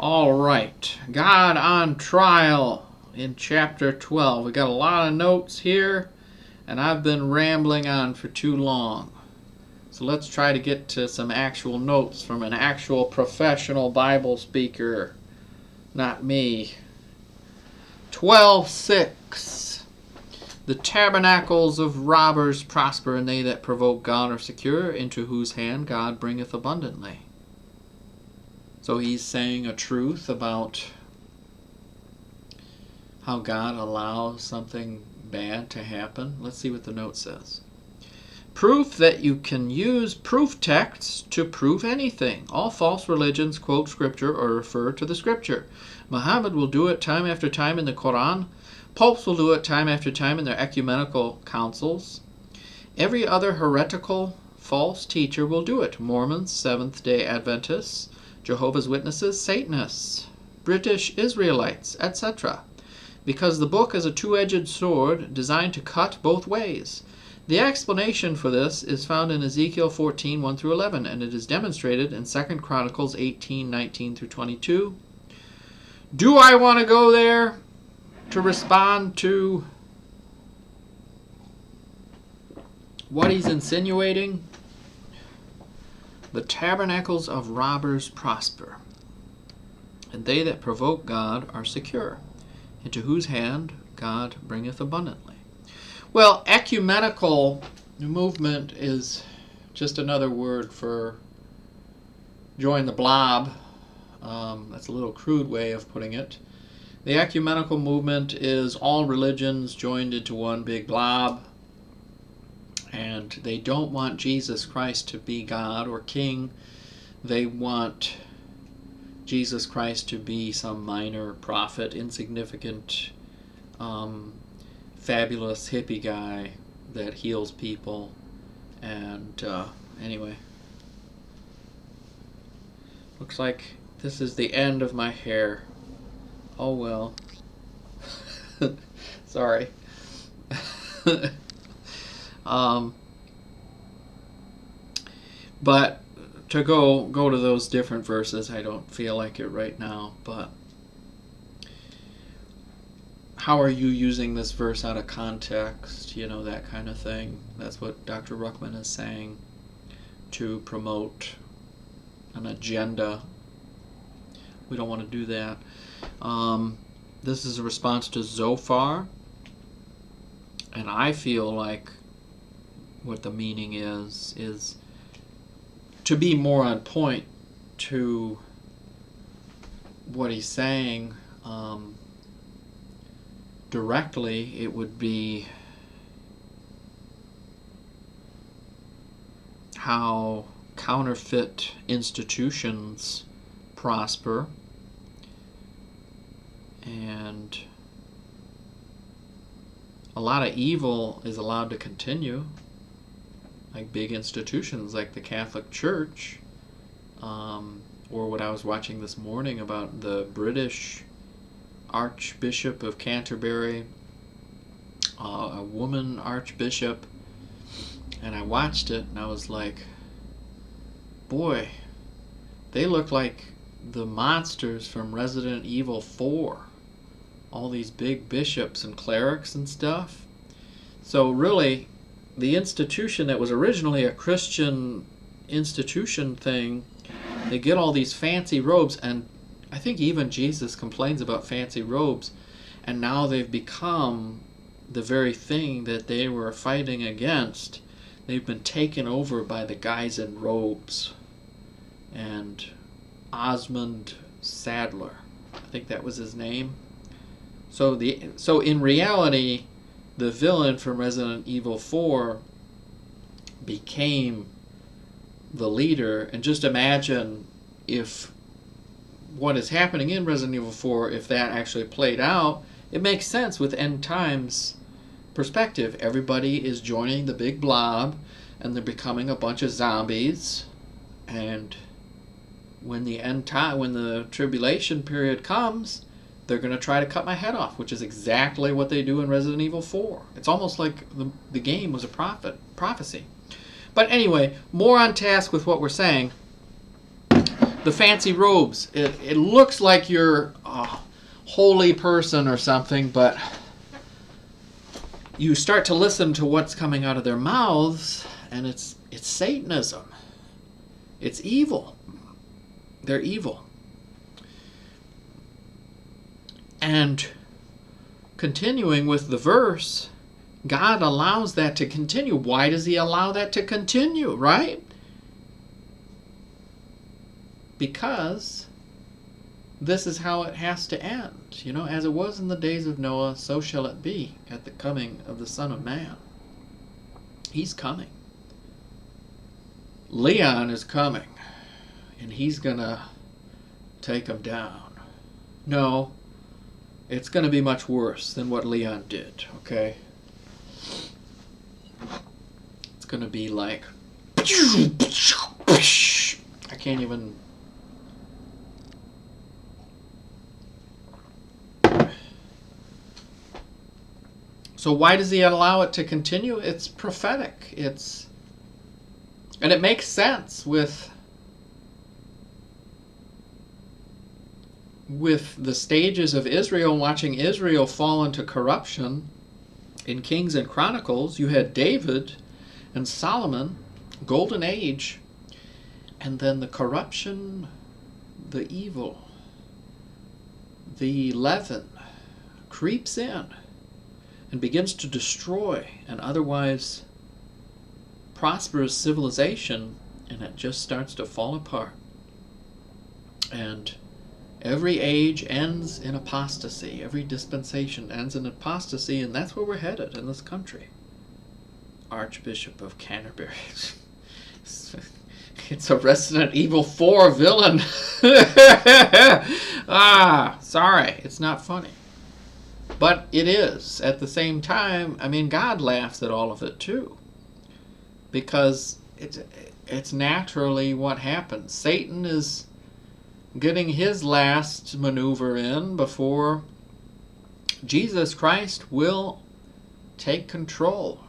All right, God on trial in chapter 12. We got a lot of notes here, and I've been rambling on for too long. So let's try to get to some actual notes from an actual professional Bible speaker, not me. 12:6. The tabernacles of robbers prosper, and they that provoke God are secure, into whose hand God bringeth abundantly. So he's saying a truth about how God allows something bad to happen. Let's see what the note says. Proof that you can use proof texts to prove anything. All false religions quote scripture or refer to the scripture. Muhammad will do it time after time in the Quran. Popes will do it time after time in their ecumenical councils. Every other heretical false teacher will do it. Mormons, Seventh-day Adventists, Jehovah's Witnesses, Satanists, British Israelites, etc. Because the book is a two-edged sword designed to cut both ways. The explanation for this is found in Ezekiel 14, 1 through 11, and it is demonstrated in 2 Chronicles 18, 19 through 22. Do I want to go there to respond to what he's insinuating? The tabernacles of robbers prosper, and they that provoke God are secure, into whose hand God bringeth abundantly. Well, ecumenical movement is just another word for join the blob. That's a little crude way of putting it. The ecumenical movement is all religions joined into one big blob, and they don't want Jesus Christ to be God or King. They want Jesus Christ to be some minor prophet, insignificant, fabulous hippie guy that heals people. And anyway, looks like this is the end of my hair. Oh well. Sorry. But to go to those different verses, I don't feel like it right now, but how are you using this verse out of context? You know, that kind of thing. That's what Dr. Ruckman is saying, to promote an agenda. We don't want to do that. This is a response to Zophar, and I feel like what the meaning is to be more on point to what he's saying. Directly, it would be how counterfeit institutions prosper, and a lot of evil is allowed to continue, like big institutions like the Catholic Church, or what I was watching this morning about the British Archbishop of Canterbury, a woman archbishop, and I watched it and I was like, boy, they look like the monsters from Resident Evil 4. All these big bishops and clerics and stuff. So really, the institution that was originally a Christian institution thing, they get all these fancy robes, and I think even Jesus complains about fancy robes, and now they've become the very thing that they were fighting against. They've been taken over by the guys in robes. And Osmond Sadler, I think that was his name. So in reality, the villain from Resident Evil 4 became the leader. And just imagine if what is happening in Resident Evil 4, if that actually played out, it makes sense with end times perspective. Everybody is joining the big blob, and they're becoming a bunch of zombies. And when the tribulation period comes, they're going to try to cut my head off, which is exactly what they do in Resident Evil 4. It's almost like the game was a prophecy. But anyway, more on task with what we're saying. the fancy robes. It looks like you're a holy person or something, but you start to listen to what's coming out of their mouths, and it's Satanism. It's evil. They're evil. And continuing with the verse, God allows that to continue. Why does he allow that to continue, right? Because this is how it has to end. You know, as it was in the days of Noah, so shall it be at the coming of the Son of Man. He's coming. Leon is coming, and he's going to take him down. No, it's going to be much worse than what Leon did, okay? It's going to be like... I can't even... So why does he allow it to continue? It's prophetic. And it makes sense with the stages of Israel, watching Israel fall into corruption. In Kings and Chronicles, you had David and Solomon, golden age, and then the corruption, the evil, the leaven creeps in and begins to destroy an otherwise prosperous civilization, and it just starts to fall apart. And every age ends in apostasy. Every dispensation ends in apostasy, and that's where we're headed in this country. Archbishop of Canterbury. It's a Resident Evil 4 villain. Sorry, it's not funny. But it is. At the same time, I mean, God laughs at all of it too. Because it's naturally what happens. Satan is getting his last maneuver in before Jesus Christ will take control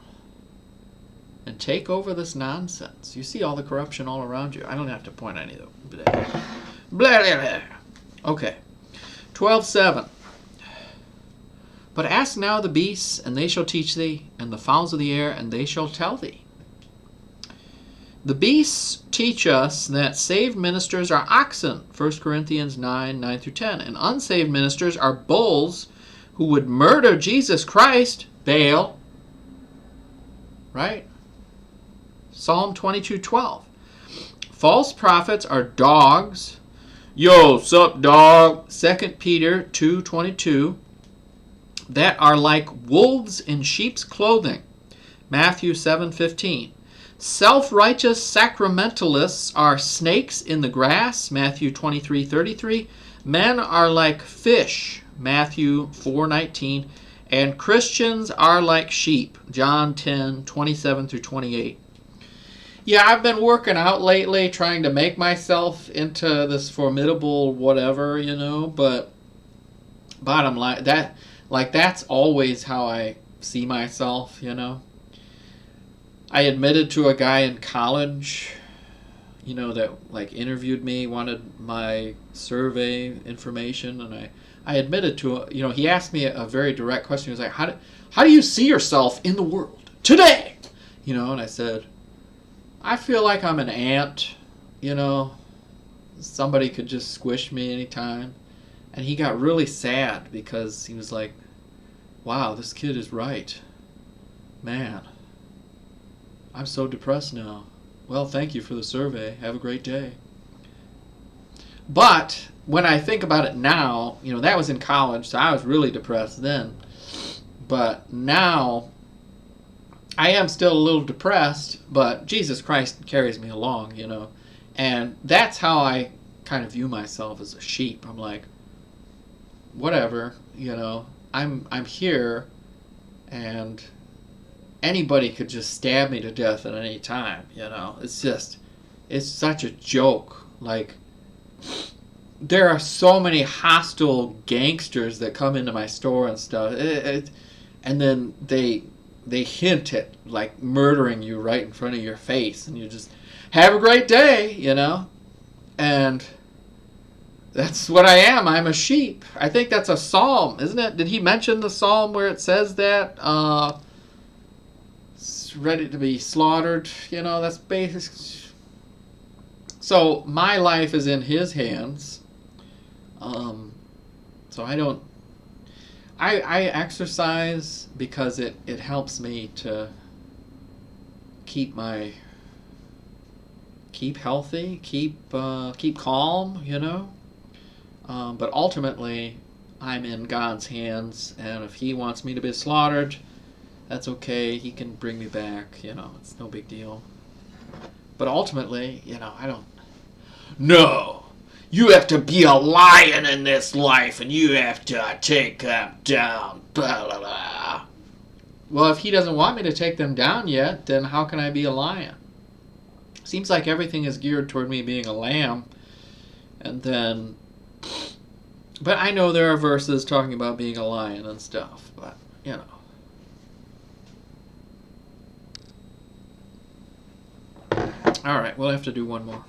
and take over this nonsense. You see all the corruption all around you. I don't have to point any of them. Blah, blah, blah. Okay. 12:7. But ask now the beasts, and they shall teach thee, and the fowls of the air, and they shall tell thee. The beasts teach us that saved ministers are oxen, 1 Corinthians 9:9-10, and unsaved ministers are bulls who would murder Jesus Christ, Baal, right? Psalm 22:12. False prophets are dogs. Yo, sup, dog? 2 Peter 2:22. That are like wolves in sheep's clothing, Matthew 7:15. Self-righteous sacramentalists are snakes in the grass, Matthew 23:33. Men are like fish, Matthew 4:19. And Christians are like sheep, John 10:27-28. Yeah, I've been working out lately, trying to make myself into this formidable whatever, you know, but bottom line, that's always how I see myself, you know. I admitted to a guy in college, you know, that like interviewed me, wanted my survey information, and I admitted to, you know, he asked me a very direct question. He was like, how do you see yourself in the world today? You know, and I said, I feel like I'm an ant, you know, somebody could just squish me anytime. And he got really sad because he was like, wow, this kid is right. Man, I'm so depressed now. Well, thank you for the survey. Have a great day. But when I think about it now, you know, that was in college, so I was really depressed then. But now, I am still a little depressed, but Jesus Christ carries me along, you know. And that's how I kind of view myself as a sheep. I'm like, whatever, you know, I'm here, and anybody could just stab me to death at any time, you know. It's such a joke. Like, there are so many hostile gangsters that come into my store and stuff, and then they hint at like murdering you right in front of your face, and you just have a great day, you know. And That's what I am. I'm a sheep. I think that's a psalm, isn't it? Did he mention the psalm where it says that? Ready to be slaughtered. That's basic. So my life is in his hands. So I don't. I exercise because it helps me to keep healthy, keep calm. But ultimately, I'm in God's hands, and if He wants me to be slaughtered, that's okay. He can bring me back. It's no big deal. But ultimately, I don't. No, you have to be a lion in this life, and you have to take them down. Blah, blah, blah. Well, if He doesn't want me to take them down yet, then how can I be a lion? Seems like everything is geared toward me being a lamb, and then. But I know there are verses talking about being a lion and stuff, but, All right, we'll have to do one more.